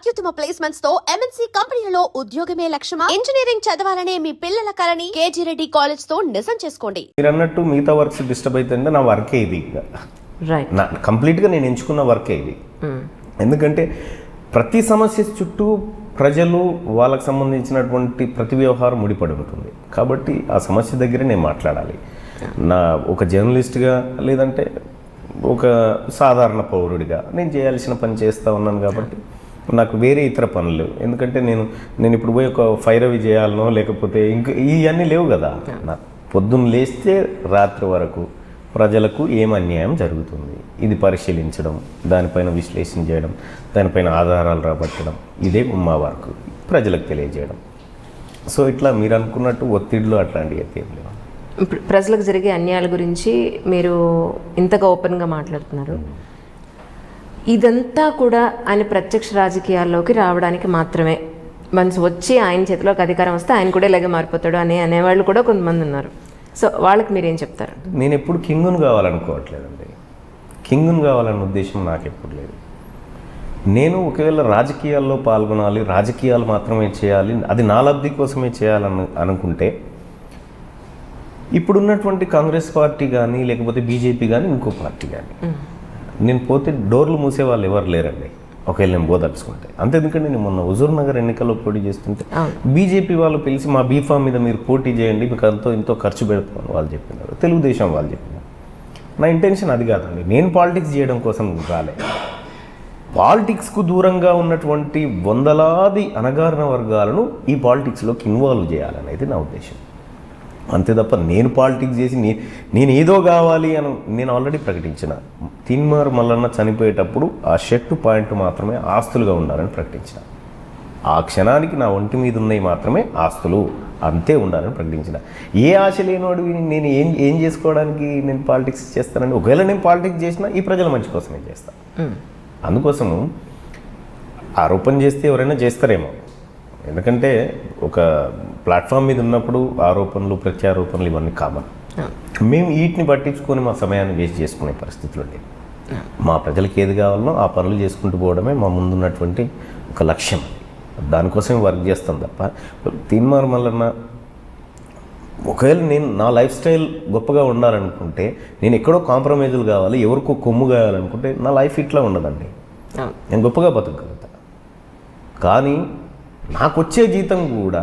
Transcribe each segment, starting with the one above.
అత్యుత్తమ ప్లేస్మెంట్స్ తో ఎంఎన్సీ కంపెనీలలో ఉద్యోగమే లక్ష్యమా? ఇంజనీరింగ్ చదవాలనే మీ పిల్లల కలని కేజీ రెడ్డి కాలేజ్ తో నిజం చేసుకోండి. మీరు అన్నట్టు మిగతా వర్క్స్ డిస్టర్బ్ అవుతుంటే నా వర్కే ఇది రైట్. నా కంప్లీట్గా నేను ఎంచుకున్న వర్కే ఇది. ఎందుకంటే ప్రతి సమస్య చుట్టూ ప్రజలు వాళ్ళకు సంబంధించినటువంటి ప్రతి వ్యవహారం ముడిపడి ఉంటుంది. కాబట్టి ఆ సమస్య దగ్గరే నేను మాట్లాడాలి. నా ఒక జర్నలిస్ట్గా లేదంటే ఒక సాధారణ పౌరుడిగా నేను చేయాల్సిన పని చేస్తూ ఉన్నాను. కాబట్టి నాకు వేరే ఇతర పనులు, ఎందుకంటే నేను ఇప్పుడు పోయి ఒక ఫైర్ అవి చేయాలనో లేకపోతే ఇంకా ఇవన్నీ లేవు కదా. నాకు పొద్దున్న లేస్తే రాత్రి వరకు ప్రజలకు ఏం అన్యాయం జరుగుతుంది ఇది పరిశీలించడం, దానిపైన విశ్లేషణ చేయడం, దానిపైన ఆధారాలు రాబట్టడం, ఇదే మా వర్క్, ప్రజలకు తెలియజేయడం. సో ఇట్లా మీరు అనుకున్నట్టు ఒత్తిడిలో అట్లాంటివి అయితే ఏం లేవు. ప్రజలకు జరిగే అన్యాయాల గురించి మీరు ఇంతగా ఓపెన్గా మాట్లాడుతున్నారు. ఇదంతా కూడా ఆయన ప్రత్యక్ష రాజకీయాల్లోకి రావడానికి మాత్రమే, మనసు వచ్చి ఆయన చేతిలోకి అధికారం వస్తే ఆయన కూడా ఇలాగే మారిపోతాడు అనేవాళ్ళు కూడా కొంతమంది ఉన్నారు. సో వాళ్ళకి మీరేం చెప్తారు? నేను ఎప్పుడు కింగును కావాలనుకోవట్లేదండి. కింగును కావాలన్న ఉద్దేశం నాకు ఎప్పుడు లేదు. నేను ఒకవేళ రాజకీయాల్లో పాల్గొనాలి, రాజకీయాలు మాత్రమే చేయాలి, అది నా లబ్ధి కోసమే చేయాలని అనుకుంటే ఇప్పుడున్నటువంటి కాంగ్రెస్ పార్టీ కానీ లేకపోతే బీజేపీ కానీ ఇంకో పార్టీ కానీ నేను పోతే డోర్లు మూసే వాళ్ళు ఎవరు లేరండి, ఒకవేళ నేను పోదలుచుకుంటే. అంతే. ఎందుకంటే నేను మొన్న హుజూర్ నగర్ ఎన్నికల్లో పోటీ చేస్తుంటే బీజేపీ వాళ్ళు పిలిచి మా బీఫామ్ మీద మీరు పోటీ చేయండి, మీకు ఎంతో ఖర్చు పెడతామని వాళ్ళు చెప్పినారు. తెలుగుదేశం వాళ్ళు చెప్పినారు. నా ఇంటెన్షన్ అది కాదండి. నేను పాలిటిక్స్ చేయడం కోసం రాలే. పాలిటిక్స్కు దూరంగా ఉన్నటువంటి వందలాది అణగారిన వర్గాలను ఈ పాలిటిక్స్లోకి ఇన్వాల్వ్ చేయాలనేది నా ఉద్దేశం. అంతే తప్ప నేను పాలిటిక్స్ చేసి నేను ఏదో కావాలి అని నేను ఆల్రెడీ ప్రకటించిన. తిన్మార్ మల్లన్న చనిపోయేటప్పుడు ఆ షర్టు పాయింట్ మాత్రమే ఆస్తులుగా ఉండాలని ప్రకటించిన. ఆ క్షణానికి నా ఒంటి మీద ఉన్నవి మాత్రమే ఆస్తులు, అంతే ఉండాలని ప్రకటించిన. ఏ ఆశ లేనివాడు నేను ఏం చేసుకోవడానికి నేను పాలిటిక్స్ చేస్తానండి. ఒకవేళ నేను పాలిటిక్స్ చేసినా ఈ ప్రజల మంచి కోసమే చేస్తాను. అందుకోసము ఆరోపణ చేస్తే ఎవరైనా చేస్తారేమో, ఎందుకంటే ఒక ప్లాట్ఫామ్ మీద ఉన్నప్పుడు ఆరోపణలు ప్రత్యారోపణలు ఇవన్నీ కామన్. మేము వీటిని పట్టించుకొని మా సమయాన్ని వేస్ట్ చేసుకునే పరిస్థితులు ఉండేవి. మా ప్రజలకు ఏది కావాలనో ఆ పనులు చేసుకుంటూ పోవడమే మా ముందున్నటువంటి ఒక లక్ష్యం. దానికోసమే వర్క్ చేస్తాం తప్ప తిన్మార్ మల్లన్న ఒకవేళ నేను నా లైఫ్ స్టైల్ గొప్పగా ఉండాలనుకుంటే, నేను ఎక్కడో కాంప్రమైజులు కావాలి, ఎవరికో కొమ్ము కావాలనుకుంటే నా లైఫ్ ఇట్లా ఉండదండి. నేను గొప్పగా బతకగలుగుతా. కానీ నాకు వచ్చే జీతం కూడా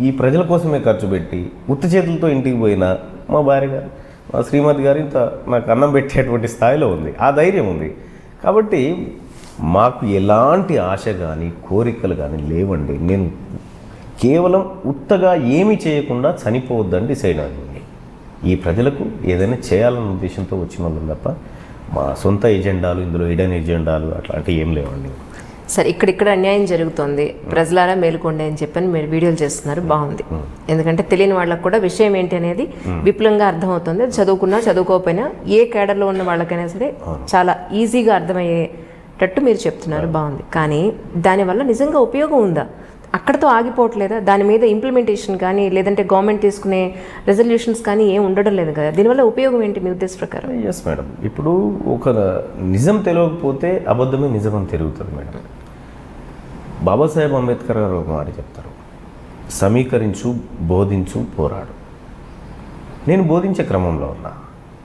ఈ ప్రజల కోసమే ఖర్చు పెట్టి ఉత్త చేతులతో ఇంటికి పోయినా మా భార్య గారు, మా శ్రీమతి గారు ఇంత నాకు అన్నం పెట్టేటువంటి స్థాయిలో ఉంది, ఆ ధైర్యం ఉంది. కాబట్టి మాకు ఎలాంటి ఆశ కానీ కోరికలు కానీ లేవండి. నేను కేవలం ఉత్తగా ఏమీ చేయకుండా చనిపోవద్దని డిసైడ్ అయింది. ఈ ప్రజలకు ఏదైనా చేయాలన్న ఉద్దేశంతో వచ్చిన వాళ్ళం తప్ప మా సొంత ఎజెండాలు, ఇందులో హిడెన్ ఎజెండాలు అట్లాంటివి ఏం లేవండి. సరే, ఇక్కడ అన్యాయం జరుగుతుంది, ప్రజలారా మేలుకోండి అని చెప్పని మీరు వీడియోలు చేస్తున్నారు, బాగుంది. ఎందుకంటే తెలియని వాళ్ళకు కూడా విషయం ఏంటి అనేది విపులంగా అర్థమవుతుంది. చదువుకున్నా చదువుకోకపోయినా ఏ కేడర్లో ఉన్న వాళ్ళకైనా సరే చాలా ఈజీగా అర్థమయ్యేటట్టు మీరు చెప్తున్నారు, బాగుంది. కానీ దానివల్ల నిజంగా ఉపయోగం ఉందా? అక్కడతో ఆగిపోవట్లేదా? దాని మీద ఇంప్లిమెంటేషన్ కానీ లేదంటే గవర్నమెంట్ తీసుకునే రెజల్యూషన్స్ కానీ ఏం ఉండడం లేదు కదా. దీనివల్ల ఉపయోగం ఏంటి మీ ఉద్దేశ ప్రకారం? ఎస్ మేడం, ఇప్పుడు ఒక నిజం తెలియకపోతే అబద్ధమే నిజం అని తిరుగుతుంది మేడం. బాబాసాహెబ్ అంబేద్కర్ గారు ఒక మాట చెప్తారు, సమీకరించు, బోధించు, పోరాడు. నేను బోధించే క్రమంలో ఉన్నా.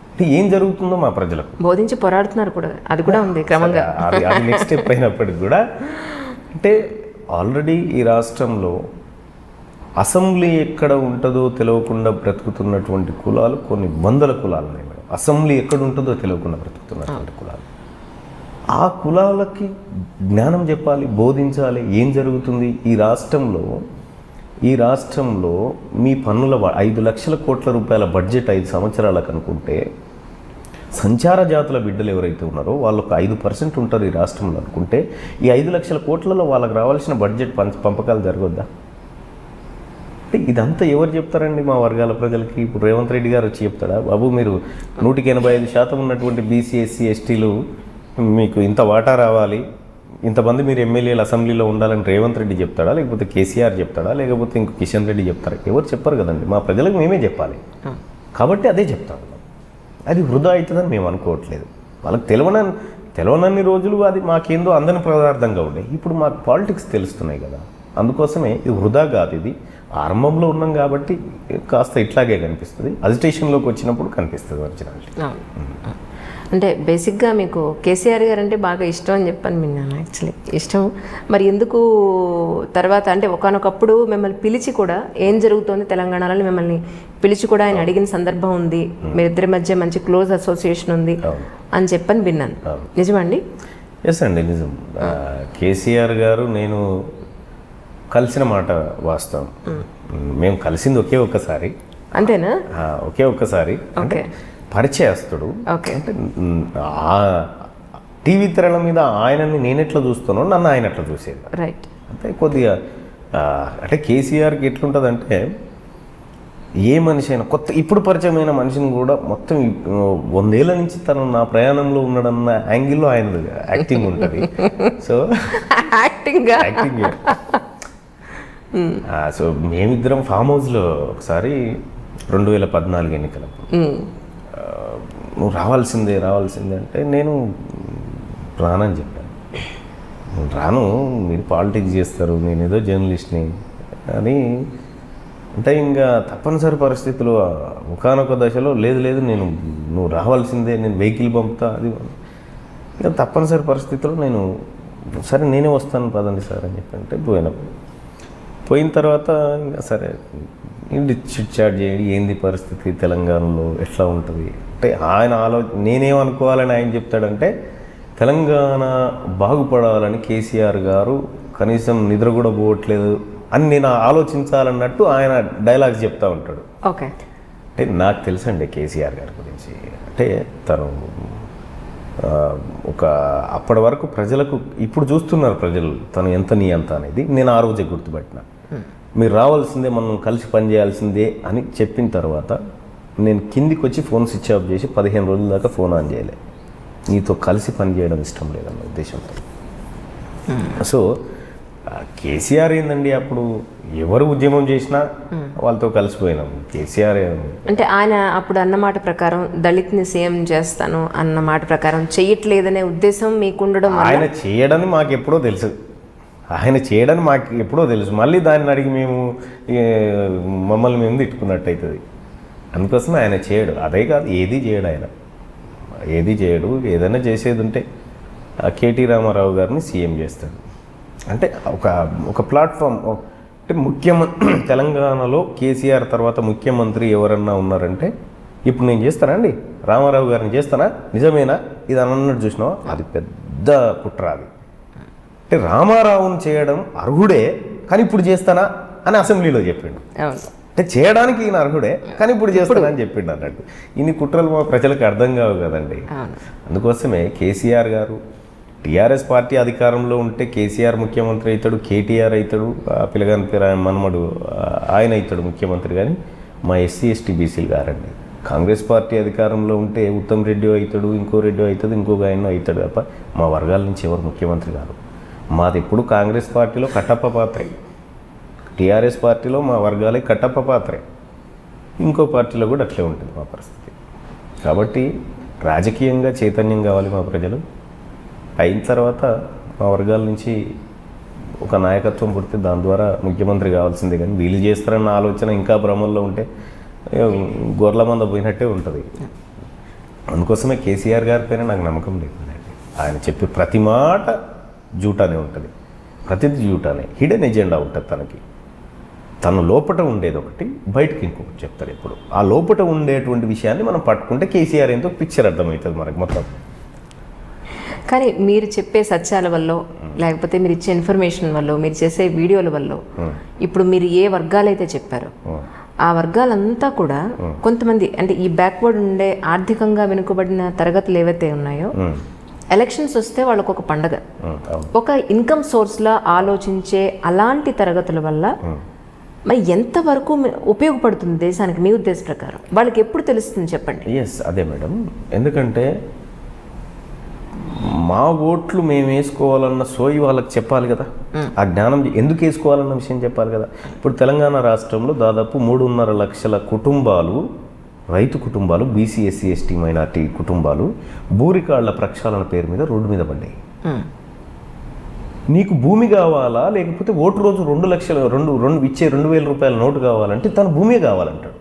అంటే ఏం జరుగుతుందో మా ప్రజలకు బోధించి పోరాడుతున్నారు కూడా, అది కూడా ఉంది క్రమంగా. అది నెక్స్ట్ స్టెప్ అయినప్పటికి కూడా అంటే ఆల్రెడీ ఈ రాష్ట్రంలో అసెంబ్లీ ఎక్కడ ఉంటుందో తెలియకుండా బ్రతుకుతున్నటువంటి కులాలు కొన్ని వందల కులాలు ఉన్నాయి మేడం. అసెంబ్లీ ఎక్కడ ఉంటుందో తెలియకుండా బ్రతుకుతున్నటువంటి కులాలు. ఆ కులాలకి జ్ఞానం చెప్పాలి, బోధించాలి, ఏం జరుగుతుంది ఈ రాష్ట్రంలో మీ పన్నుల 5 లక్షల కోట్ల రూపాయల బడ్జెట్ 5 సంవత్సరాలకు అనుకుంటే, సంచార జాతుల బిడ్డలు ఎవరైతే ఉన్నారో వాళ్ళకు 5% ఉంటారు ఈ రాష్ట్రంలో అనుకుంటే, ఈ 5 లక్షల కోట్లలో వాళ్ళకి రావాల్సిన బడ్జెట్ పంపకాలు జరగొద్దా? అంటే ఇదంతా ఎవరు చెప్తారండి మా వర్గాల ప్రజలకి? ఇప్పుడు రేవంత్ రెడ్డి గారు వచ్చి చెప్తాడా, బాబు మీరు 185% ఉన్నటువంటి బీసీ, ఎస్సీ, ఎస్టీలు మీకు ఇంత వాటా రావాలి, ఇంతమంది మీరు ఎమ్మెల్యేలు అసెంబ్లీలో ఉండాలని రేవంత్ రెడ్డి చెప్తాడా, లేకపోతే కేసీఆర్ చెప్తాడా, లేకపోతే ఇంకో కిషన్ రెడ్డి చెప్తారా? ఎవరు చెప్పరు కదండి. మా ప్రజలకు మేమే చెప్పాలి. కాబట్టి అదే చెప్తాను. అది వృధా అవుతుందని మేము అనుకోవట్లేదు. వాళ్ళకి తెలవనన్ని రోజులు అది మాకేందో అందని పదార్థంగా ఉండే. ఇప్పుడు మాకు పాలిటిక్స్ తెలుస్తున్నాయి కదా, అందుకోసమే ఇది వృధా కాదు. ఇది ఆరంభంలో ఉన్నాం కాబట్టి కాస్త ఇట్లాగే కనిపిస్తుంది, అజిటేషన్లోకి వచ్చినప్పుడు కనిపిస్తుంది ఒరిజినాలిటీ. అంటే బేసిక్గా మీకు కేసీఆర్ గారు అంటే బాగా ఇష్టం అని చెప్పని విన్నాను. యాక్చువల్లీ ఇష్టం. మరి ఎందుకు తర్వాత అంటే ఒకానొకప్పుడు మిమ్మల్ని పిలిచి కూడా ఏం జరుగుతోంది తెలంగాణలో మిమ్మల్ని పిలిచి కూడా ఆయన అడిగిన సందర్భం ఉంది, మీరిద్దరి మధ్య మంచి క్లోజ్ అసోసియేషన్ ఉంది అని చెప్పని విన్నాను. నిజమండి? ఎస్ అండి, నిజం. కేసీఆర్ గారు నేను కలిసిన మాట వాస్తవం. మేము కలిసింది ఒకే ఒక్కసారి. అంతేనా? ఒకే ఒక్కసారి. అంటే పరిచయస్తుడు. ఓకే. టీవీ తెరల మీద ఆయనని నేను ఎట్లా చూస్తానో నన్ను ఆయన ఎట్లా చూసేది. రైట్. అంటే కొద్దిగా అంటే కేసీఆర్కి ఎట్లుంటుందంటే ఏ మనిషి అయినా కొత్త ఇప్పుడు పరిచయమైన మనిషిని కూడా మొత్తం 100 ఏళ్ళ నుంచి తను నా ప్రయాణంలో ఉన్నాడన్న యాంగిల్లో ఆయన యాక్టింగ్ ఉంటుంది. సో యాక్టింగ్ సో మేమిద్దరం ఫామ్ హౌస్లో ఒకసారి 2014 ఎన్నికలప్పుడు నువ్వు రావాల్సిందే అంటే నేను రానని చెప్పాను. నేను రాను, మీరు పాలిటిక్స్ చేస్తారు, నేను ఏదో జర్నలిస్ట్ని అని అంటే ఇంకా తప్పనిసరి పరిస్థితులు ఒకానొక దశలో లేదు నువ్వు రావాల్సిందే, నేను వెహికల్ పంపుతా, అది ఇంకా తప్పనిసరి పరిస్థితుల్లో నేను సరే నేనే వస్తాను పదండి సార్ అని చెప్పంటే పోయిన తర్వాత ఇంకా సరే చిట్ చాట్ చేయండి, ఏంది పరిస్థితి తెలంగాణలో ఎట్లా ఉంటుంది అంటే ఆయన నేనేమనుకోవాలని ఆయన చెప్తాడంటే తెలంగాణ బాగుపడాలని కేసీఆర్ గారు కనీసం నిద్ర కూడా పోవట్లేదు అని నేను ఆలోచించాలన్నట్టు ఆయన డైలాగ్స్ చెప్తా ఉంటాడు. ఓకే. అంటే నాకు తెలుసండి కేసీఆర్ గారి గురించి. అంటే తను ఒక అప్పటి వరకు ప్రజలకు ఇప్పుడు చూస్తున్నారు ప్రజలు తను ఎంత నీ అంత అనేది. నేను ఆ రోజే గుర్తుపట్టిన. మీరు రావాల్సిందే, మనం కలిసి పనిచేయాల్సిందే అని చెప్పిన తర్వాత నేను కిందికి వచ్చి ఫోన్ స్విచ్ ఆఫ్ చేసి 15 రోజుల దాకా ఫోన్ ఆన్ చేయలే. నీతో కలిసి పనిచేయడం ఇష్టం లేదన్న ఉద్దేశంతో. సో కేసీఆర్ ఏందండి, అప్పుడు ఎవరు ఉద్యమం చేసినా వాళ్ళతో కలిసిపోయినాం. కేసీఆర్ అంటే ఆయన అప్పుడు అన్నమాట ప్రకారం దళిత్ని సీఎం చేస్తాను అన్న మాట ప్రకారం చెయ్యట్లేదనే ఉద్దేశం మీకుండడం, ఆయన చేయడని మాకు ఎప్పుడో తెలుసు, మళ్ళీ దాన్ని అడిగి మేము మమ్మల్ని మేము తిట్టుకున్నట్టు అవుతుంది. అందుకోసం ఆయన చేయడు. అదే కాదు, ఏది చేయడు. ఏదైనా చేసేది ఉంటే కేటీ రామారావు గారిని సీఎం చేస్తాడు. అంటే ఒక ప్లాట్ఫామ్ అంటే తెలంగాణలో కేసీఆర్ తర్వాత ముఖ్యమంత్రి ఎవరన్నా ఉన్నారంటే ఇప్పుడు నేను చేస్తానా అండి, రామారావు గారిని చేస్తానా, నిజమేనా ఇది అన్నట్టు చూసినావా, అది పెద్ద కుట్ర. అది అంటే రామారావుని చేయడం అర్హుడే కానీ ఇప్పుడు చేస్తానా అని అసెంబ్లీలో చెప్పిండు. అంటే చేయడానికి ఈయన అర్హుడే కానీ ఇప్పుడు చేస్తానా అని చెప్పిండు అన్నట్టు. ఇన్ని కుట్రలు మా ప్రజలకు అర్థం కావు కదండి. అందుకోసమే కేసీఆర్ గారు టీఆర్ఎస్ పార్టీ అధికారంలో ఉంటే కేసీఆర్ ముఖ్యమంత్రి అవుతాడు, కేటీఆర్ అవుతాడు, పిల్లగాని పేరు మనమడు ఆయన అవుతాడు ముఖ్యమంత్రి. కానీ మా ఎస్సీ ఎస్టీ బీసీలు గారండి. కాంగ్రెస్ పార్టీ అధికారంలో ఉంటే ఉత్తమ్ రెడ్డి అవుతాడు, ఇంకో రెడ్డి అవుతుంది, ఇంకొక ఆయన అవుతాడు తప్ప మా వర్గాల నుంచి ఎవరు ముఖ్యమంత్రి కాదు. మాది ఎప్పుడు కాంగ్రెస్ పార్టీలో కట్టప్ప పాత్రే, టీఆర్ఎస్ పార్టీలో మా వర్గాలే కట్టప్ప పాత్రే, ఇంకో పార్టీలో కూడా అట్లే ఉంటుంది మా పరిస్థితి. కాబట్టి రాజకీయంగా చైతన్యం కావాలి మా ప్రజలు. అయిన తర్వాత మా వర్గాల నుంచి ఒక నాయకత్వం పుడితే దాని ద్వారా ముఖ్యమంత్రి కావాల్సిందే. కానీ వీళ్ళు చేస్తారన్న ఆలోచన ఇంకా భ్రమంలో ఉంటే గొర్రెల మంద పోయినట్టే ఉంటుంది. అందుకోసమే కేసీఆర్ గారి పైన నాకు నమ్మకం లేదండి. ఆయన చెప్పే ప్రతి మాట జూటానే ఉంటుంది, ప్రతిదీ జూటానే. హిడెన్ ఎజెండా ఉంటుంది తనకి. తను లోపట ఉండేది ఒకటి, బయటకి ఇంకొకటి చెప్తారు ఎప్పుడు. ఆ లోపట ఉండేటువంటి విషయాన్ని మనం పట్టుకుంటే కేసీఆర్ ఏంటో పిక్చర్ అర్థమవుతుంది మనకి మొత్తం. కానీ మీరు చెప్పే సత్యాల వల్ల, లేకపోతే మీరు ఇచ్చే ఇన్ఫర్మేషన్ వల్ల, మీరు చేసే వీడియోల వల్ల ఇప్పుడు మీరు ఏ వర్గాలైతే చెప్పారో ఆ వర్గాలంతా కూడా కొంతమంది అంటే ఈ బ్యాక్వర్డ్ ఉండే ఆర్థికంగా వెనుకబడిన తరగతులు ఏవైతే ఉన్నాయో ఎలక్షన్స్ వస్తే వాళ్ళకు ఒక పండగ, ఒక ఇన్కమ్ సోర్స్లా ఆలోచించే అలాంటి తరగతుల వల్ల మరి ఎంతవరకు ఉపయోగపడుతుంది దేశానికి మీ ఉద్దేశ ప్రకారం? వాళ్ళకి ఎప్పుడు తెలుస్తుంది చెప్పండి. ఎస్, అదే మేడం. ఎందుకంటే మా ఓట్లు మేము వేసుకోవాలన్న సోయి వాళ్ళకి చెప్పాలి కదా, ఆ జ్ఞానం ఎందుకు వేసుకోవాలన్న విషయం చెప్పాలి కదా. ఇప్పుడు తెలంగాణ రాష్ట్రంలో దాదాపు 3.5 లక్షల కుటుంబాలు రైతు కుటుంబాలు, బీసీ, ఎస్సీ, ఎస్టీ, మైనార్టీ కుటుంబాలు భూ రికార్డుల ప్రక్షాళన పేరు మీద రోడ్డు మీద పడ్డాయి. నీకు భూమి కావాలా, లేకపోతే ఓటు రోజు 2 లక్షలు ఇచ్చే 2,000 రూపాయల నోటు కావాలంటే తన భూమే కావాలంటాడు.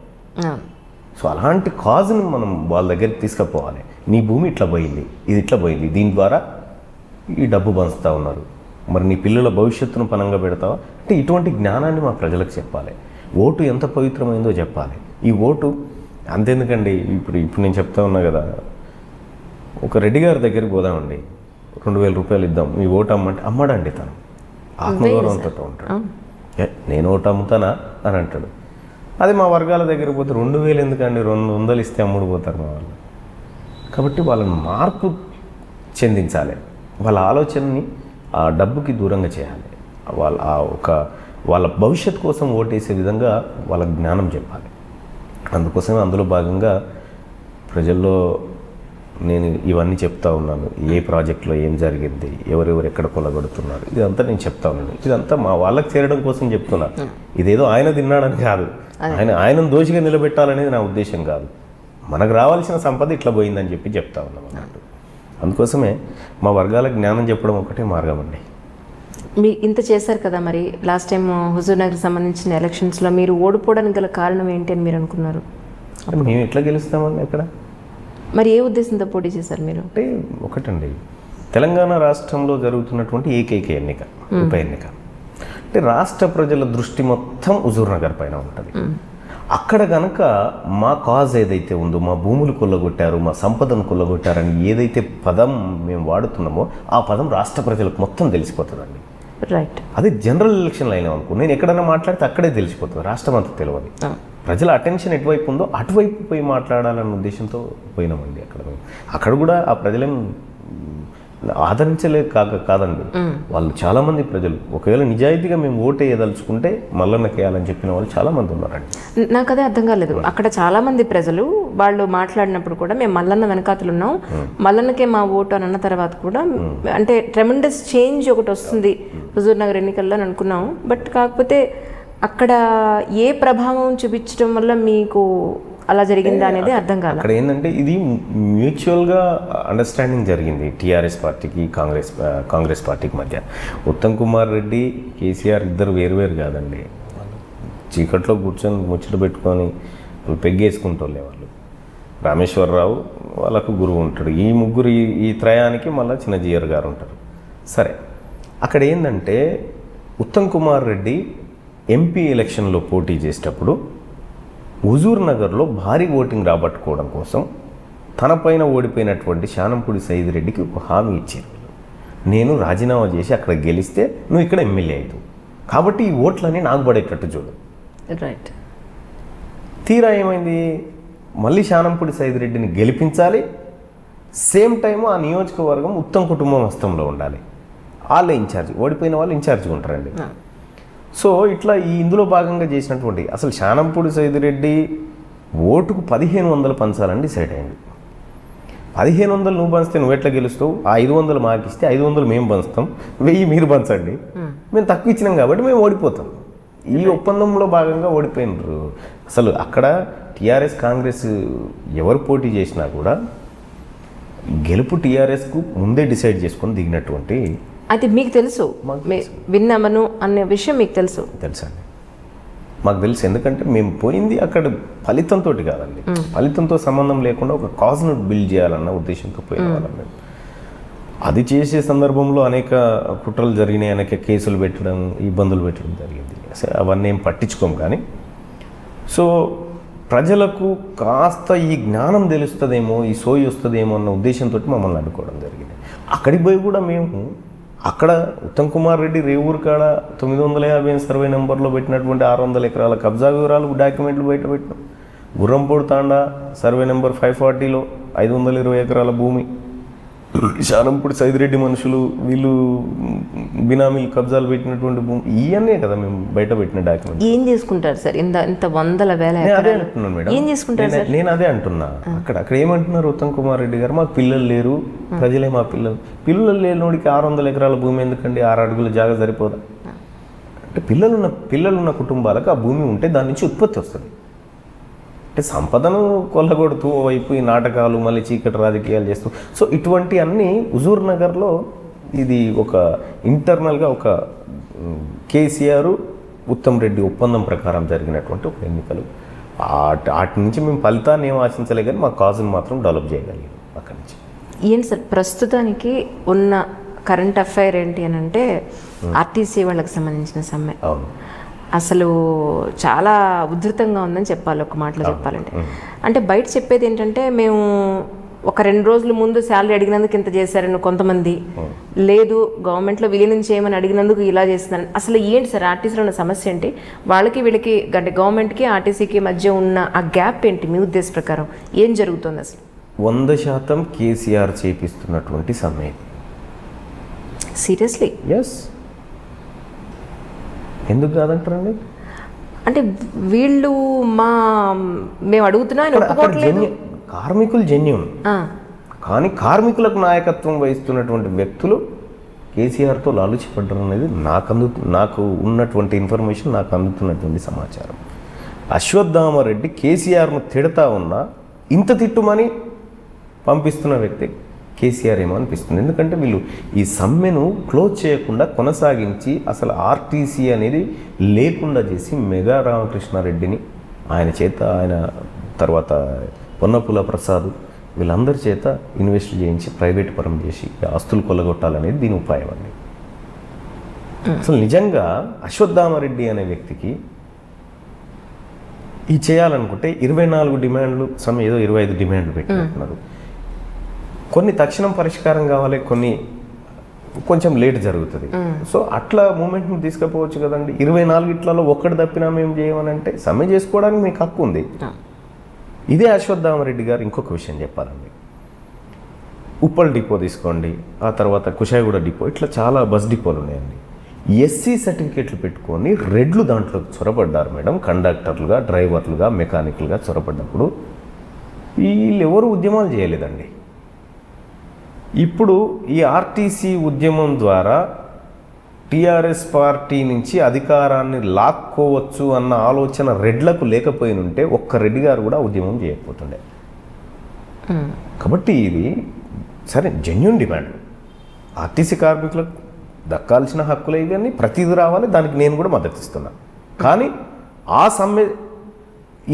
సో అలాంటి కాజ్ని మనం వాళ్ళ దగ్గరికి తీసుకుపోవాలి. నీ భూమి ఇట్లా పోయింది, ఇది ఇట్లా పోయింది, దీని ద్వారా ఈ డబ్బు పంచుతా ఉన్నారు, మరి నీ పిల్లల భవిష్యత్తును పనంగా పెడతావా అంటే ఇటువంటి జ్ఞానాన్ని మా ప్రజలకు చెప్పాలి. ఓటు ఎంత పవిత్రమైందో చెప్పాలి. ఈ ఓటు అంతెందుకండి, ఇప్పుడు నేను చెప్తా ఉన్నా కదా, ఒక రెడ్డి గారి దగ్గరికి పోదామండి, 2,000 రూపాయలు ఇద్దాం, మీ ఓటు అమ్మంటే అమ్మడండి. తను ఆత్మగౌరవంతో ఉంటాడు. నేను ఓటు అమ్ముతానా అని అంటాడు. అదే మా వర్గాల దగ్గరికి పోతే 2,000 ఎందుకండి, 200 ఇస్తే అమ్ముడు పోతారు మా వాళ్ళు. కాబట్టి వాళ్ళని మార్పు చెందించాలి, వాళ్ళ ఆలోచనని ఆ డబ్బుకి దూరంగా చేయాలి, వాళ్ళ భవిష్యత్తు కోసం ఓటేసే విధంగా వాళ్ళ జ్ఞానం చెప్పాలి. అందుకోసమే అందులో భాగంగా ప్రజల్లో నేను ఇవన్నీ చెప్తా ఉన్నాను. ఏ ప్రాజెక్టులో ఏం జరిగింది, ఎవరెవరు ఎక్కడ కొలగొడుతున్నారు, ఇదంతా నేను చెప్తా ఉన్నాను. ఇదంతా మా వాళ్ళకి చేరడం కోసం చెప్తున్నాను. ఇదేదో ఆయన తిన్నాడని కాదు, ఆయనను దోషిగా నిలబెట్టాలనేది నా ఉద్దేశం కాదు. మనకు రావాల్సిన సంపద ఇట్లా పోయిందని చెప్తా ఉన్నాం అన్నట్టు. అందుకోసమే మా వర్గాల జ్ఞానం చెప్పడం ఒకటే మార్గం అండి. మీ ఇంత చేశారు కదా, మరి లాస్ట్ టైం హుజూర్ నగర్ సంబంధించిన ఎలక్షన్స్లో మీరు ఓడిపోవడానికి గల కారణం ఏంటి అని మీరు అనుకున్నారు? మేము ఎట్లా గెలుస్తామండి అక్కడ? మరి ఏ ఉద్దేశంతో పోటీ చేశారు మీరు? అంటే ఒకటండి, తెలంగాణ రాష్ట్రంలో జరుగుతున్నటువంటి ఏకైక ఎన్నిక, ఉప ఎన్నిక. అంటే రాష్ట్ర ప్రజల దృష్టి మొత్తం హుజూర్ నగర్ పైన ఉంటుంది. అక్కడ కనుక మా కాజ్ ఏదైతే ఉందో, మా భూములు కొల్లగొట్టారు, మా సంపదను కొల్లగొట్టారని ఏదైతే పదం మేము వాడుతున్నామో ఆ పదం రాష్ట్ర ప్రజలకు మొత్తం తెలిసిపోతుందండి. రైట్. అది జనరల్ ఎలక్షన్లు అయినా అనుకో, నేను ఎక్కడైనా మాట్లాడితే అక్కడే తెలిసిపోతుంది, రాష్ట్రం అంతా తెలియదు. ప్రజల అటెన్షన్ ఎటువైపు ఉందో అటువైపు పోయి మాట్లాడాలన్న ఉద్దేశంతో పోయినామండి. అక్కడ కూడా ఆ ప్రజలేం ఆదరించలే కాదండి. వాళ్ళు చాలామంది ప్రజలు ఒకవేళ నిజాయితీగా మేము ఓటు వేయదలుచుకుంటే మల్లన్నకి వేయాలని చెప్పిన వాళ్ళు చాలామంది ఉన్నారండి. నాకు అదే అర్థం కాలేదు. అక్కడ చాలామంది ప్రజలు వాళ్ళు మాట్లాడినప్పుడు కూడా మేము మల్లన్న వెనకాతలు ఉన్నాం, మల్లన్నకే మా ఓటు అని అన్న తర్వాత కూడా అంటే ట్రెమెండస్ చేంజ్ ఒకటి వస్తుంది హుజూర్ నగర్ ఎన్నికల్లో అని అనుకున్నాం. బట్ కాకపోతే అక్కడ ఏ ప్రభావం చూపించడం వల్ల మీకు అలా జరిగిందా అనేది అర్థం కాదు. అక్కడ ఏంటంటే ఇది మ్యూచువల్గా అండర్స్టాండింగ్ జరిగింది టీఆర్ఎస్ పార్టీకి కాంగ్రెస్ పార్టీకి మధ్య. ఉత్తమ్ కుమార్ రెడ్డి, కేసీఆర్ ఇద్దరు వేరువేరు కాదండి. చీకట్లో కూర్చొని ముచ్చట పెట్టుకొని పెగ్గేసుకుంటోళ్ళే వాళ్ళు. రామేశ్వరరావు వాళ్ళకు గురువు ఉంటాడు, ఈ ముగ్గురు ఈ త్రయానికి మళ్ళీ చిన్నజీయర్ గారు ఉంటారు. సరే, అక్కడ ఏంటంటే ఉత్తమ్ కుమార్ రెడ్డి ఎంపీ ఎలక్షన్లో పోటీ చేసేటప్పుడు హుజూర్ నగర్లో భారీ ఓటింగ్ రాబట్టుకోవడం కోసం తన పైన ఓడిపోయినటువంటి శానంపూడి సైద్ రెడ్డికి ఒక హామీ ఇచ్చారు, నేను రాజీనామా చేసి అక్కడ గెలిస్తే నువ్వు ఇక్కడ ఎమ్మెల్యే అవుతావు, కాబట్టి ఈ ఓట్లన్నీ నాకు పడేటట్టు చూడు. రైట్. తీరా ఏమైంది, మళ్ళీ శానంపూడి సైద్ రెడ్డిని గెలిపించాలి, సేమ్ టైము ఆ నియోజకవర్గం ఉత్తమ్ కుటుంబం హస్తంలో ఉండాలి. వాళ్ళే ఇన్ఛార్జ్, ఓడిపోయిన వాళ్ళు ఇన్ఛార్జ్గా ఉంటారండి. సో ఇట్లా ఇందులో భాగంగా చేసినటువంటి అసలు శానంపూడి సైద్ రెడ్డి ఓటుకు 1,500 పంచాలని డిసైడ్ అయింది. 1,500 నువ్వు పంచితే నువ్వు ఎట్లా గెలుస్తావు, ఆ 500 మాకు ఇస్తే 500 మేము పంచుతాం, 1000 మీరు పంచండి, మేము తక్కువ ఇచ్చినాం కాబట్టి మేము ఓడిపోతాం. ఈ ఒప్పందంలో భాగంగా ఓడిపోయినారు. అసలు అక్కడ టీఆర్ఎస్ కాంగ్రెస్ ఎవరు పోటీ చేసినా కూడా గెలుపు టీఆర్ఎస్కు ముందే డిసైడ్ చేసుకొని దిగినటువంటి. అది మీకు తెలుసు, విన్నామను అనే విషయం మీకు తెలుసండి? మాకు తెలుసు. ఎందుకంటే మేము పోయింది అక్కడ ఫలితంతో కాదండి, ఫలితంతో సంబంధం లేకుండా ఒక కాజ్ను బిల్డ్ చేయాలన్న ఉద్దేశంతో పోయిన వాళ్ళం మేము. అది చేసే సందర్భంలో అనేక కుట్రలు జరిగినాయి, అనేక కేసులు పెట్టడం, ఇబ్బందులు పెట్టడం జరిగింది. అవన్నీ ఏం పట్టించుకోం. కానీ సో ప్రజలకు కాస్త ఈ జ్ఞానం తెలుస్తుందేమో, ఈ సోయి వస్తుందేమో అన్న ఉద్దేశంతో మమ్మల్ని అడ్డుకోవడం జరిగింది. అక్కడికి పోయి కూడా మేము అక్కడ ఉత్తమ్ కుమార్ రెడ్డి రేవూరు కాడ 950 సర్వే నెంబర్లో పెట్టినటువంటి 600 ఎకరాల కబ్జా వివరాలు డాక్యుమెంట్లు బయట పెట్టినాం. గుర్రంపూడి తాండా సర్వే నెంబర్ 540లో 520 ఎకరాల భూమి, శానంపూడి సైద్ రెడ్డి మనుషులు వీళ్ళు బినామీలు కబ్జాలు పెట్టినటువంటి భూమి, ఇవన్నీ కదా మేము బయట పెట్టిన డాక్యుమెంట్. ఏం చేసుకుంటారు సార్ ఇంత వందల వేల? అదే అంటున్నాను మేడం, ఏం చేసుకుంటారు సార్? నేను అదే అంటున్నా. అక్కడ ఏమంటున్నారు ఉత్తమ్ కుమార్ రెడ్డి గారు, మాకు పిల్లలు లేరు, ప్రజలే మా పిల్లలు లేనోడికి 600 ఎకరాల భూమి ఎందుకండి, 6 అడుగుల జాగా సరిపోదా? అంటే పిల్లలున్న కుటుంబాలకు ఆ భూమి ఉంటే దాని నుంచి ఉత్పత్తి వస్తుంది. అంటే సంపదను కొల్లగొడుతూ ఓవైపు ఈ నాటకాలు మళ్ళీ చీకటి రాజకీయాలు చేస్తూ, సో ఇటువంటి అన్నీ హుజూర్ నగర్లో ఇది ఒక ఇంటర్నల్గా ఒక కేసీఆర్ ఉత్తమ్ రెడ్డి ఒప్పందం ప్రకారం జరిగినటువంటి ఒక ఎన్నికలు. వాటి నుంచి మేము ఫలితాన్ని ఏం ఆశించలే, కానీ మా కాజును మాత్రం డెవలప్ చేయగలిగాం అక్కడి నుంచి. ఏంటి సార్ ప్రస్తుతానికి ఉన్న కరెంట్ అఫైర్ ఏంటి అని అంటే ఆర్టీసీ వాళ్ళకి సంబంధించిన సమ్మె అవును, అసలు చాలా ఉధృతంగా ఉందని చెప్పాలి ఒక మాటలో చెప్పాలంటే. అంటే బయట చెప్పేది ఏంటంటే మేము ఒక 2 రోజుల ముందు శాలరీ అడిగినందుకు ఇంత చేశారని కొంతమంది, లేదు గవర్నమెంట్లో విలీనం చేయమని అడిగినందుకు ఇలా చేస్తున్నారని. అసలు ఏంటి సార్ ఆర్టీసీలో ఉన్న సమస్య ఏంటి, వాళ్ళకి వీళ్ళకి అంటే గవర్నమెంట్కి ఆర్టీసీకి మధ్య ఉన్న ఆ గ్యాప్ ఏంటి మీ ఉద్దేశ ప్రకారం, ఏం జరుగుతుంది అసలు? 100% కేసీఆర్ చేపిస్తున్నటువంటి సమ్మె. సీరియస్లీ? ఎస్, ఎందుకు కాదంటారండి? అంటే వీళ్ళు మేము అడుగుతున్నా ఆయన ఒప్పుకోవట్లేదు. కార్మికులు జెన్యూన్, కానీ కార్మికులకు నాయకత్వం వహిస్తున్నటువంటి వ్యక్తులు కేసీఆర్తో లాలుచిపడ్డారు అనేది నాకు ఉన్నటువంటి ఇన్ఫర్మేషన్, నాకు అందుతున్నటువంటి సమాచారం. అశ్వత్థామరెడ్డి కేసీఆర్ను తిడతా ఉన్నా ఇంత తిట్టుమని పంపిస్తున్న వ్యక్తి కేసీఆర్ ఏమో అనిపిస్తుంది. ఎందుకంటే వీళ్ళు ఈ సమ్మెను క్లోజ్ చేయకుండా కొనసాగించి అసలు ఆర్టీసీ అనేది లేకుండా చేసి మెగా రామకృష్ణారెడ్డిని ఆయన చేత, ఆయన తర్వాత పొన్నపుల ప్రసాద్ వీళ్ళందరి చేత ఇన్వెస్ట్ చేయించి ప్రైవేట్ పరం చేసి ఆస్తులు కొల్లగొట్టాలనేది దీని ఉపాయం అండి. అసలు నిజంగా అశ్వత్థామరెడ్డి అనే వ్యక్తికి ఈ చేయాలనుకుంటే 24 డిమాండ్లు, ఏదో 25 డిమాండ్లు పెట్టినట్టున్నారు. కొన్ని తక్షణం పరిష్కారం కావాలి, కొన్ని కొంచెం లేట్ జరుగుతుంది. సో అట్లా మూమెంట్ని తీసుకుపోవచ్చు కదండి. 24 ఒక్కటి తప్పినా మేము చేయమనంటే సమ్మె చేసుకోవడానికి మీకు హక్కు ఉంది. ఇదే అశ్వత్థామరెడ్డి గారు ఇంకొక విషయం చెప్పాలండి. ఉప్పల్ డిపో తీసుకోండి, ఆ తర్వాత కుషాయిగూడ డిపో, ఇట్లా చాలా బస్ డిపోలు ఉన్నాయండి. ఎస్సీ సర్టిఫికేట్లు పెట్టుకొని రెడ్లు దాంట్లో చొరబడ్డారు మేడం. కండక్టర్లుగా, డ్రైవర్లుగా, మెకానికల్గా చొరబడ్డప్పుడు వీళ్ళు ఎవరు ఉద్యమాలు చేయలేదండి. ఇప్పుడు ఈ ఆర్టీసీ ఉద్యమం ద్వారా టీఆర్ఎస్ పార్టీ నుంచి అధికారాన్ని లాక్కోవచ్చు అన్న ఆలోచన రెడ్లకు లేకపోయినుంటే ఒక్క రెడ్డి గారు కూడా ఉద్యమం చేయకపోతుండే. కాబట్టి ఇది సరే జెన్యూన్ డిమాండ్, ఆర్టీసీ కార్మికులకు దక్కాల్సిన హక్కులు ఇవన్నీ ప్రతిదీ రావాలి, దానికి నేను కూడా మద్దతు ఇస్తున్నా. కానీ ఆ సమ్మె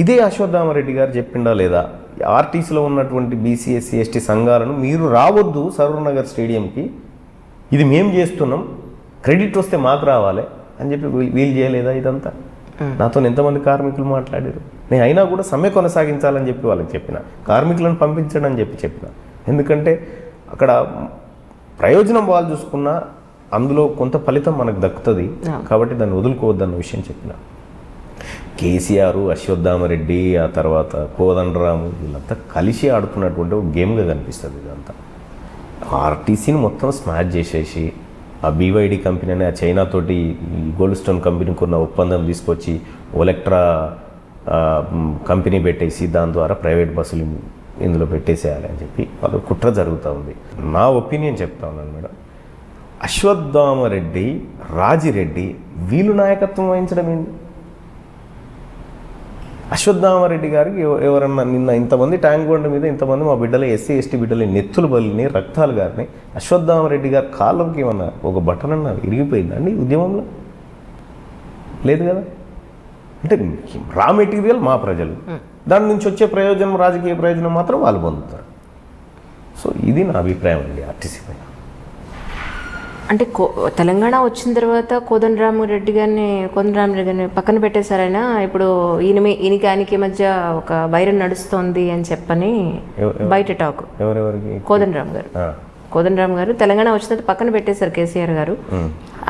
ఇదే అశ్వత్థామరెడ్డి గారు చెప్పిండా లేదా, ఆర్టీసీలో ఉన్నటువంటి బీసీ ఎస్సీ ఎస్టీ సంఘాలను మీరు రావద్దు సరూర్ నగర్ స్టేడియంకి, ఇది మేము చేస్తున్నాం, క్రెడిట్ వస్తే మాకు రావాలి అని చెప్పి వీలు చేయలేదా? ఇదంతా నాతో ఎంతమంది కార్మికులు మాట్లాడారు. నేను అయినా కూడా సమ్మె కొనసాగించాలని చెప్పి వాళ్ళకి చెప్పిన, కార్మికులను పంపించడం అని చెప్పిన. ఎందుకంటే అక్కడ ప్రయోజనం వాళ్ళు చూసుకున్నా అందులో కొంత ఫలితం మనకు దక్కుతుంది, కాబట్టి దాన్ని వదులుకోవద్దన్న విషయం చెప్పిన. కేసీఆర్, అశ్వత్థామరెడ్డి, ఆ తర్వాత కోదండరాము వీళ్ళంతా కలిసి ఆడుతున్నటువంటి ఒక గేమ్గా కనిపిస్తుంది ఇదంతా. ఆర్టీసీని మొత్తం స్మాష్ చేసేసి ఆ బీవైడి కంపెనీ అనే ఆ చైనాతోటి ఈ గోల్డ్ స్టోన్ కంపెనీకి ఉన్న ఒప్పందం తీసుకొచ్చి ఒలెక్ట్రా కంపెనీ పెట్టేసి దాని ద్వారా ప్రైవేట్ బస్సులు ఇందులో పెట్టేసేయాలి అని చెప్పి అది కుట్ర జరుగుతూ ఉంది. నా ఒపీనియన్ చెప్తా ఉన్నాను మేడం, అశ్వత్థామరెడ్డి, రాజిరెడ్డి వీళ్ళు నాయకత్వం వహించడం ఏంది? అశ్వత్థామరెడ్డి గారికి ఎవరన్నా నిన్న ఇంతమంది ట్యాంక్ బండ్ మీద ఇంతమంది మా బిడ్డలు ఎస్సీ ఎస్టీ బిడ్డలు నెత్తులు బలిని రక్తాలు గారిని, అశ్వత్థామరెడ్డి గారి కాళ్ళకి ఏమన్నా ఒక బటన్ అన్న ఇరిగిపోయిందండి ఉద్యమంలో? లేదు కదా. అంటే రా మెటీరియల్ మా ప్రజలు, దాని నుంచి వచ్చే ప్రయోజనం, రాజకీయ ప్రయోజనం మాత్రం వాళ్ళు పొందుతారు. సో ఇది నా అభిప్రాయం అండి ఆర్టీసీ పైన. అంటే తెలంగాణ వచ్చిన తర్వాత కోదండరామిరెడ్డి గారిని పక్కన పెట్టేశారైనా ఇప్పుడు ఈయనకి ఆయనకి మధ్య ఒక వైరం నడుస్తోంది అని చెప్పని బయట టాక్. ఎవరెవరికి? కోదండరామ్ గారు తెలంగాణ వచ్చిన తర్వాత పక్కన పెట్టేశారు కేసీఆర్ గారు,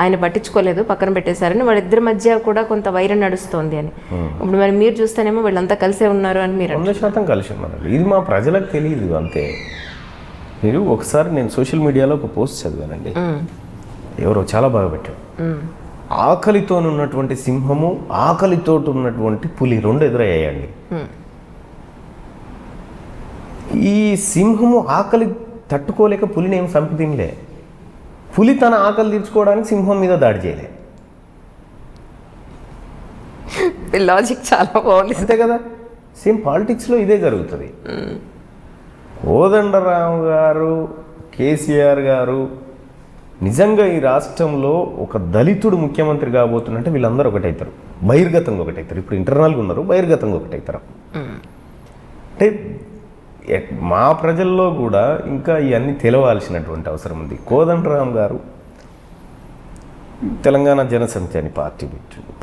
ఆయన పట్టించుకోలేదు, పక్కన పెట్టేశారని వాళ్ళిద్దరి మధ్య కూడా కొంత వైరం నడుస్తోంది అని. ఇప్పుడు మరి మీరు చూస్తేనేమో వీళ్ళంతా కలిసే ఉన్నారు అని మీరు 100% కలిసి ఉన్నారు. ఇది మా ప్రజలకు తెలియదు అంతే. మీరు ఒకసారి నేను సోషల్ మీడియాలో ఒక పోస్ట్ చదివానండి, ఎవరో చాలా బాగా పెట్టారు. ఆకలితో ఉన్నటువంటి సింహము, ఆకలితో ఉన్నటువంటి పులి రెండు ఎదురయ్యాయండి. ఈ సింహము ఆకలి తట్టుకోలేక పులిని ఏం చంపితినలే, పులి తన ఆకలి తీర్చుకోవడానికి సింహం మీద దాడి చేయలే. లాజిక్ చాలా బాగుంది అంతే కదా. సేమ్ పాలిటిక్స్లో ఇదే జరుగుతుంది. కోదండరామ్ గారు, కేసీఆర్ గారు నిజంగా ఈ రాష్ట్రంలో ఒక దళితుడు ముఖ్యమంత్రి కాబోతున్నంటే వీళ్ళందరూ ఒకటవుతారు, బహిర్గతంగా ఒకటవుతారు. ఇప్పుడు ఇంటర్నల్గా ఉన్నారు, బహిర్గతంగా ఒకటవుతారు. అంటే మా ప్రజల్లో కూడా ఇంకా ఇవన్నీ తెలవాల్సినటువంటి అవసరం ఉంది. కోదండరామ్ గారు తెలంగాణ జనసమితి అని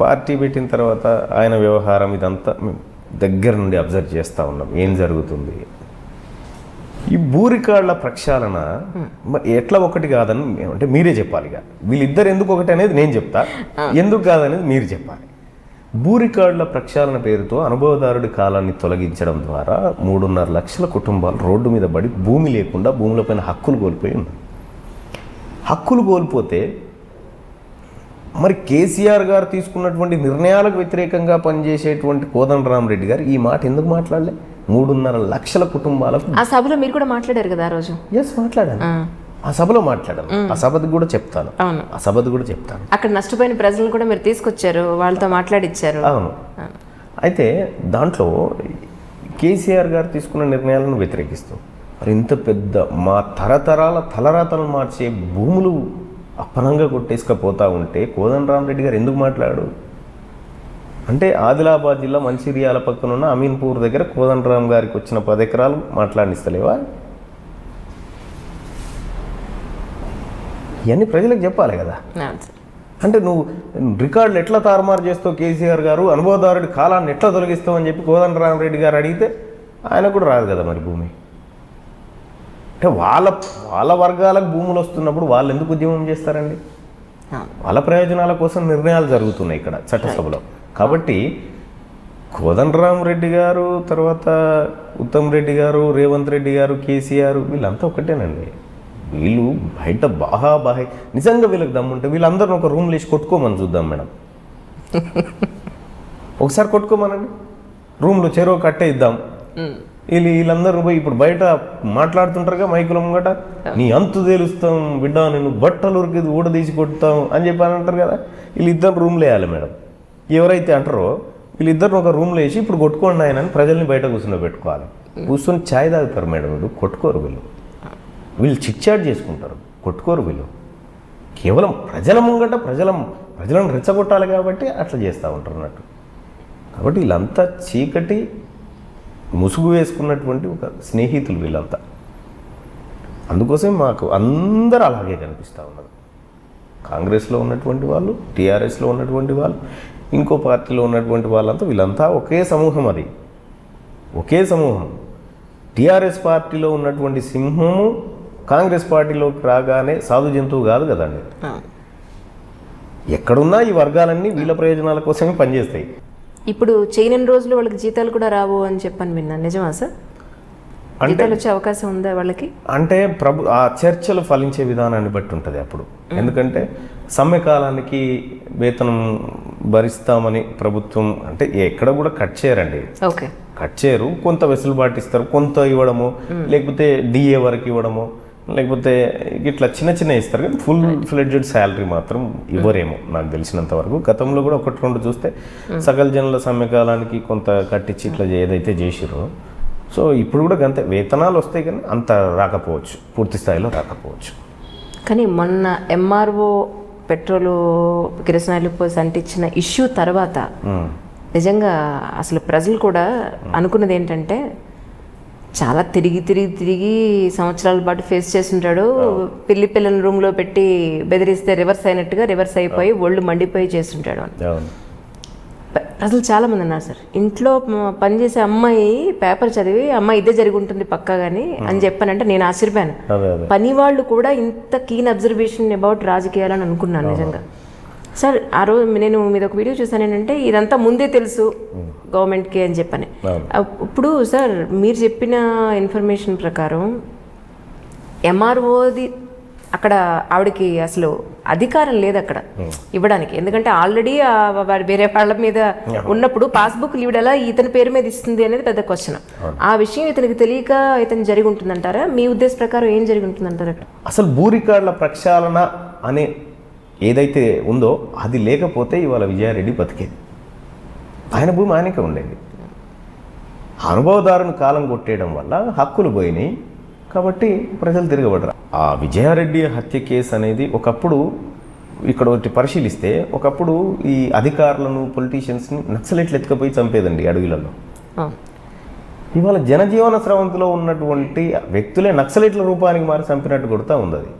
పార్టీ పెట్టిన తర్వాత ఆయన వ్యవహారం ఇదంతా మేము దగ్గర నుండి అబ్జర్వ్ చేస్తూ ఉన్నాం, ఏం జరుగుతుంది. ఈ బూరికాళ్ల ప్రక్షాళన ఎట్లా ఒకటి కాదని అంటే మీరే చెప్పాలి. ఇక వీళ్ళిద్దరు ఎందుకు ఒకటి అనేది నేను చెప్తా, ఎందుకు కాదనేది మీరు చెప్పాలి. బూరికాళ్ల ప్రక్షాళన పేరుతో అనుభవదారుడి కాలాన్ని తొలగించడం ద్వారా 3.5 లక్షల కుటుంబాలు రోడ్డు మీద పడి భూమి లేకుండా భూములపైన హక్కులు కోల్పోయి ఉన్నాయి. హక్కులు కోల్పోతే మరి కేసీఆర్ గారు తీసుకున్నటువంటి నిర్ణయాలకు వ్యతిరేకంగా పనిచేసేటువంటి కోదండరామ్ రెడ్డి గారు ఈ మాట ఎందుకు మాట్లాడలే? 3.5 లక్షల కుటుంబాలకు. ఆ సభలో మీరు కూడా మాట్లాడారు కదా ఆ రోజు. మాట్లాడాను, ఆ సభలో మాట్లాడాను, ఆ సభది కూడా చెప్తాను, ఆ సభది కూడా చెప్తాను. అక్కడ నష్టపోయిన ప్రజలను కూడా మీరు తీసుకొచ్చారు, వాళ్ళతో మాట్లాడిచ్చారు. అవును. అయితే దాంట్లో కేసీఆర్ గారు తీసుకున్న నిర్ణయాలను వ్యతిరేకిస్తూ మరి ఇంత పెద్ద మా తరతరాల తలరాతలను మార్చే భూములు అప్పనంగా కొట్టేసుకపోతా ఉంటే కోదండరామ్ రెడ్డి గారు ఎందుకు మాట్లాడు? అంటే ఆదిలాబాద్ జిల్లా మంచిర్యాల పక్కన ఉన్న అమీన్పూర్ దగ్గర కోదండరామ్ గారికి వచ్చిన 10 ఎకరాలు మాట్లాడిస్తలేవా? ఇవన్నీ ప్రజలకు చెప్పాలి కదా. అంటే నువ్వు రికార్డులు ఎట్లా తారుమారు చేస్తావు కేసీఆర్ గారు, అనుభవదారుడి కాలాన్ని ఎట్లా తొలగిస్తావు అని చెప్పి కోదండరామ్ రెడ్డి గారు అడిగితే ఆయన కూడా రాదు కదా మరి భూమి. అంటే వాళ్ళ వర్గాలకు భూములు వస్తున్నప్పుడు వాళ్ళు ఎందుకు ఉద్యమం చేస్తారండి? వాళ్ళ ప్రయోజనాల కోసం నిర్ణయాలు జరుగుతున్నాయి ఇక్కడ చట్టసభలో. కాబట్టి కోదండరామ్ రెడ్డి గారు, తర్వాత ఉత్తమ్ రెడ్డి గారు, రేవంత్ రెడ్డి గారు, కేసీఆర్ వీళ్ళంతా ఒకటేనండి. వీళ్ళు బయట బాగా నిజంగా వీళ్ళకి దమ్ముంటే వీళ్ళందరూ ఒక రూమ్లో వేసి కొట్టుకోమని చూద్దాం మేడం. ఒకసారి కొట్టుకోమనండి, రూమ్లో చెరో కట్టే ఇద్దాం. వీళ్ళందరూ పోయి ఇప్పుడు బయట మాట్లాడుతుంటారుగా మైకుల ముంగట, నీ అంతు తేలుస్తాం బిడ్డ, నేను బట్టలు ఉరికిది ఊడదీసి కొట్టుతాం అని చెప్పి అని అంటారు కదా. వీళ్ళిద్దరు రూమ్లో వేయాలి మేడం. ఎవరైతే అంటారో వీళ్ళిద్దరిని ఒక రూమ్లో వేసి ఇప్పుడు కొట్టుకోండి ఆయన అని ప్రజల్ని బయట పెట్టుకోవాలి. కూర్చొని ఛాయ్ తాగుతారు మేడం. వీళ్ళు కొట్టుకోరు, వీళ్ళు చిట్చాట్ చేసుకుంటారు, కొట్టుకోరు. వీళ్ళు కేవలం ప్రజల ముంగట ప్రజలను రెచ్చగొట్టాలి కాబట్టి అట్లా చేస్తూ ఉంటారు అన్నట్టు. కాబట్టి వీళ్ళంతా చీకటి ముసుగు వేసుకున్నటువంటి ఒక స్నేహితులు వీళ్ళంతా. అందుకోసం మాకు అందరూ అలాగే కనిపిస్తూ ఉన్నారు. కాంగ్రెస్లో ఉన్నటువంటి వాళ్ళు, టీఆర్ఎస్లో ఉన్నటువంటి వాళ్ళు, ఇంకో పార్టీలో ఉన్నటువంటి వాళ్ళంతా వీళ్ళంతా ఒకే సమూహం. అది ఒకే సమూహం. టీఆర్ఎస్ పార్టీలో ఉన్నటువంటి సింహము కాంగ్రెస్ పార్టీలోకి రాగానే సాధు జంతువు కాదు కదండి. ఎక్కడున్నా ఈ వర్గాలన్నీ వీళ్ళ ప్రయోజనాల కోసమే పనిచేస్తాయి. ఇప్పుడు చేయని రోజులు వాళ్ళకి జీతాలు కూడా రావు అని చెప్పని విన్నాను, నిజమా సార్? జీతాలు వచ్చే అవకాశం ఉందా వాళ్ళకి? అంటే ఆ చర్చలు ఫలించే విధానాన్ని బట్టి ఉంటుంది అప్పుడు. ఎందుకంటే సమ్మె కాలానికి వేతనం భరిస్తామని ప్రభుత్వం అంటే ఎక్కడ కూడా కట్ చేయరండి. ఓకే, కట్ చేయరు. కొంత వెసులుబాటు ఇస్తారు, కొంత ఇవ్వడము, లేకపోతే డిఏ వరకు ఇవ్వడము, లేకపోతే ఇట్లా చిన్న ఇస్తారు. కానీ ఫుల్ ఫ్లెడ్జెడ్ శాలరీ మాత్రం ఇవ్వరేమో నాకు తెలిసినంత వరకు. గతంలో కూడా 1-2 చూస్తే సకల జనుల సమ్మె కాలానికి కొంత కట్టించి ఇట్లా ఏదైతే చేసిరో, సో ఇప్పుడు కూడా అంతే వేతనాలు వస్తాయి కానీ అంత రాకపోవచ్చు, పూర్తి స్థాయిలో రాకపోవచ్చు. కానీ మొన్న ఎంఆర్ఓ పెట్రోలు కిరసనాయిలు పోసి అంటించిన ఇష్యూ తర్వాత నిజంగా అసలు ప్రజలు కూడా అనుకున్నది ఏంటంటే, చాలా తిరిగి సంవత్సరాల పాటు ఫేస్ చేస్తుంటాడు. పిల్లని రూమ్లో పెట్టి బెదిరిస్తే రివర్స్ అయినట్టుగా రివర్స్ అయిపోయి ఒళ్ళు మండిపోయి చేస్తుంటాడు అని ప్రజలు చాలామంది అన్నారు. సార్, ఇంట్లో పనిచేసే అమ్మాయి పేపర్ చదివి అమ్మాయి ఇదే జరిగి ఉంటుంది పక్కా కానీ అని చెప్పానంటే నేను ఆశ్చర్యపోయాను. పని వాళ్ళు కూడా ఇంత కీన్ అబ్జర్వేషన్ అబౌట్ రాజకీయాలని అనుకున్నాను నిజంగా. సార్, ఆ రోజు నేను మీద ఒక వీడియో చూసాను ఏంటంటే, ఇదంతా ముందే తెలుసు గవర్నమెంట్కి అని చెప్పని. ఇప్పుడు సార్ మీరు చెప్పిన ఇన్ఫర్మేషన్ ప్రకారం ఎంఆర్ఓది అక్కడ ఆవిడకి అసలు అధికారం లేదు అక్కడ ఇవ్వడానికి. ఎందుకంటే ఆల్రెడీ వేరే వాళ్ళ మీద ఉన్నప్పుడు పాస్బుక్ ఈవిడ ఇతని పేరు మీద ఇస్తుంది అనేది పెద్ద క్వశ్చన్. ఆ విషయం ఇతనికి తెలియక ఇతను జరిగి ఉంటుందంటారా? మీ ఉద్దేశ ప్రకారం ఏం జరిగి ఉంటుందంటారా? అసలు భూ రికార్డుల ప్రక్షాళన అనే ఏదైతే ఉందో అది లేకపోతే ఇవాళ విజయారెడ్డి బతికేది. ఆయన భూమి ఆయనకే ఉండేది. అనుభవదారుని కాలం కొట్టేయడం వల్ల హక్కులు పోయినాయి. కాబట్టి ప్రజలు తిరగబడరు. ఆ విజయారెడ్డి హత్య కేసు అనేది ఒకప్పుడు ఇక్కడ ఒకటి పరిశీలిస్తే ఒకప్పుడు ఈ అధికారులను పొలిటీషియన్స్ని నక్సలైట్లు ఎత్తుకపోయి చంపేదండి అడవులలో. ఇవాళ జనజీవన స్రవంతిలో ఉన్నటువంటి వ్యక్తులే నక్సలైట్ల రూపానికి మారి చంపినట్టు కొడుతూ ఉంది అది.